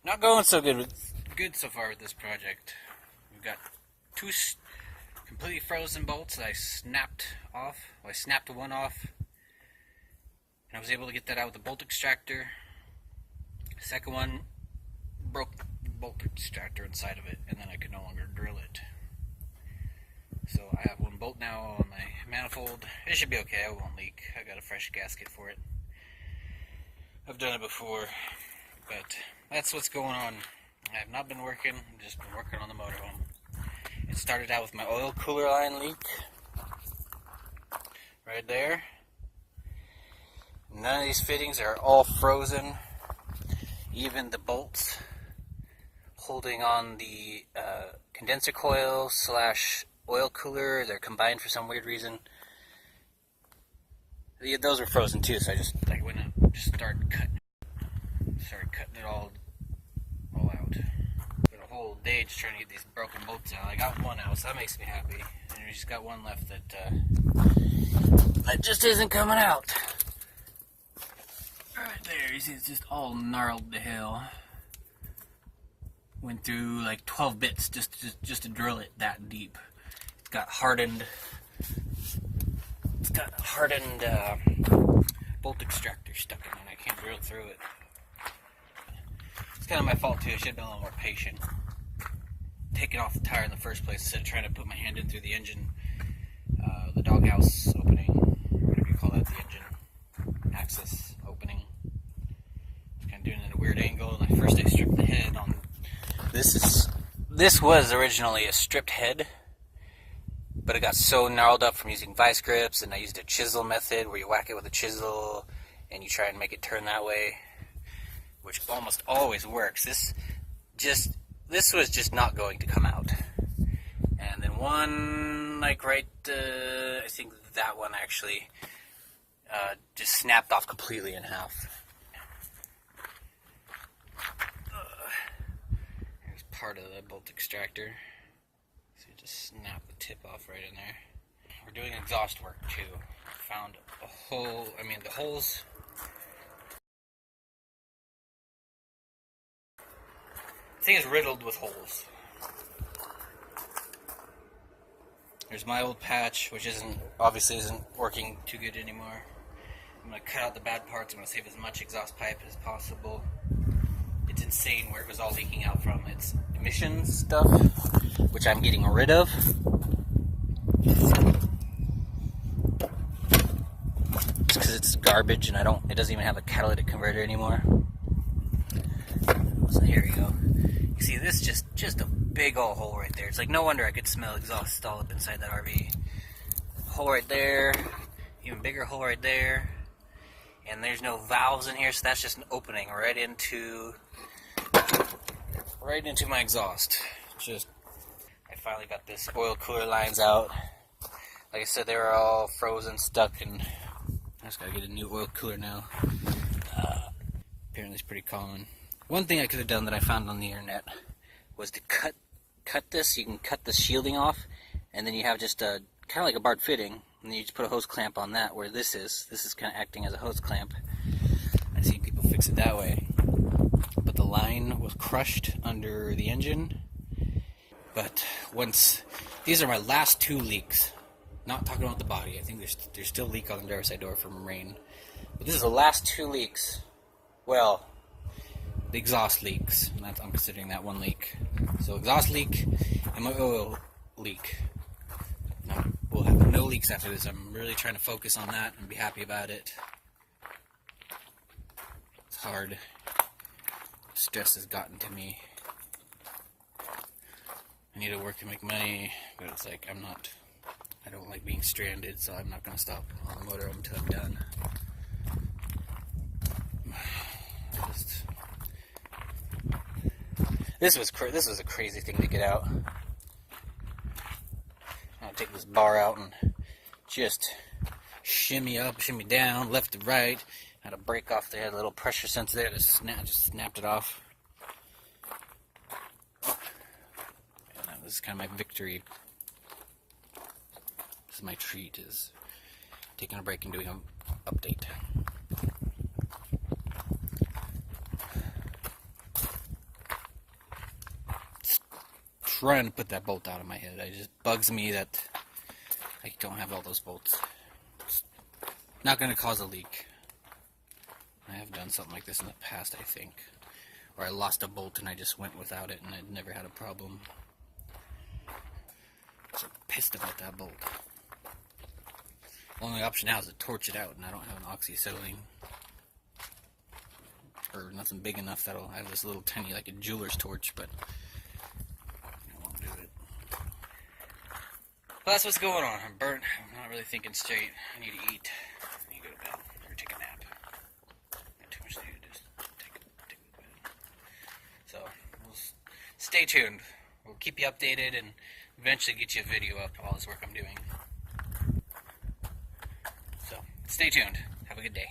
Not going so good so far with this project. We've got two completely frozen bolts that I snapped off. Well, I snapped one off, and I was able to get that out with the bolt extractor. The second one broke the bolt extractor inside of it, and then I could no longer drill it. So I have one bolt now on my manifold. It should be okay, it won't leak. I got a fresh gasket for it. I've done it before, but that's what's going on. I have not been working, I've just been working on the motorhome. It started out with my oil cooler line leak. Right there. None of these fittings are all frozen. Even the bolts holding on the condenser coil / oil cooler, they're combined for some weird reason. Those were frozen too, so I went and just started cutting it all out. Spent a whole day just trying to get these broken bolts out. I got one out, so that makes me happy. And we just got one left that just isn't coming out. Right there, you see it's just all gnarled to hell. Went through like 12 bits just to drill it that deep. It's got hardened bolt extractor stuck in it. I can't drill through it. It's kind of my fault too. I should have been a little more patient. Taking off the tire in the first place instead of trying to put my hand in through the engine, the doghouse opening, or whatever you call that, the engine access opening. Just kind of doing it at a weird angle. And first I stripped the head on. This was originally a stripped head, but it got so gnarled up from using vice grips, and I used a chisel method where you whack it with a chisel and you try and make it turn that way, which almost always works. This was just not going to come out. And then one, like I think that one actually just snapped off completely in half. Here's part of the bolt extractor. So you just snap the tip off right in there. We're doing exhaust work too. Found a hole, the holes. The thing is riddled with holes. There's my old patch, which obviously isn't working too good anymore. I'm going to cut out the bad parts. I'm going to save as much exhaust pipe as possible. It's insane where it was all leaking out from. It's emissions stuff, which I'm getting rid of. It's because it's garbage and it doesn't even have a catalytic converter anymore. So here you go. You see this just a big old hole right there. It's like no wonder I could smell exhaust all up inside that RV. Hole right there, even bigger hole right there. And there's no valves in here, so that's just an opening right into my exhaust. I finally got this oil cooler lines out. Like I said, they were all frozen, stuck, and I just gotta get a new oil cooler now. Apparently it's pretty common. One thing I could have done that I found on the internet was to cut this. You can cut the shielding off, and then you have just a kind of like a barred fitting, and then you just put a hose clamp on that where this is kind of acting as a hose clamp. I've seen people fix it that way. But the line was crushed under the engine. But these are my last two leaks. Not talking about the body. I think there's still a leak on the driver's side door from rain. But this is the last two leaks. Well, the exhaust leaks. And I'm considering that one leak. So exhaust leak and my oil leak. Now, we'll have no leaks after this. I'm really trying to focus on that and be happy about it. It's hard. Stress has gotten to me. I need to work to make money, but it's like I don't like being stranded, so I'm not going to stop on the motorhome until I'm done. This was a crazy thing to get out. I'll take this bar out and just shimmy up, shimmy down, left to right. Had to break off the little pressure sensor there. Just snapped it off. And this is kind of my victory. This is my treat, is taking a break and doing an update. trying to put that bolt out of my head. It just bugs me that I don't have all those bolts. It's not going to cause a leak. I have done something like this in the past, I think. Or I lost a bolt and I just went without it and I never had a problem. I'm so pissed about that bolt. The only option now is to torch it out, and I don't have an oxyacetylene. Or nothing big enough that'll have this little tiny, like a jeweler's torch, but I won't do it. Well, that's what's going on. I'm burnt. I'm not really thinking straight. I need to eat. I need to go to bed or take a nap. Not too much to do, just take a bed. So, stay tuned. We'll keep you updated and eventually get you a video up of all this work I'm doing. So, stay tuned. Have a good day.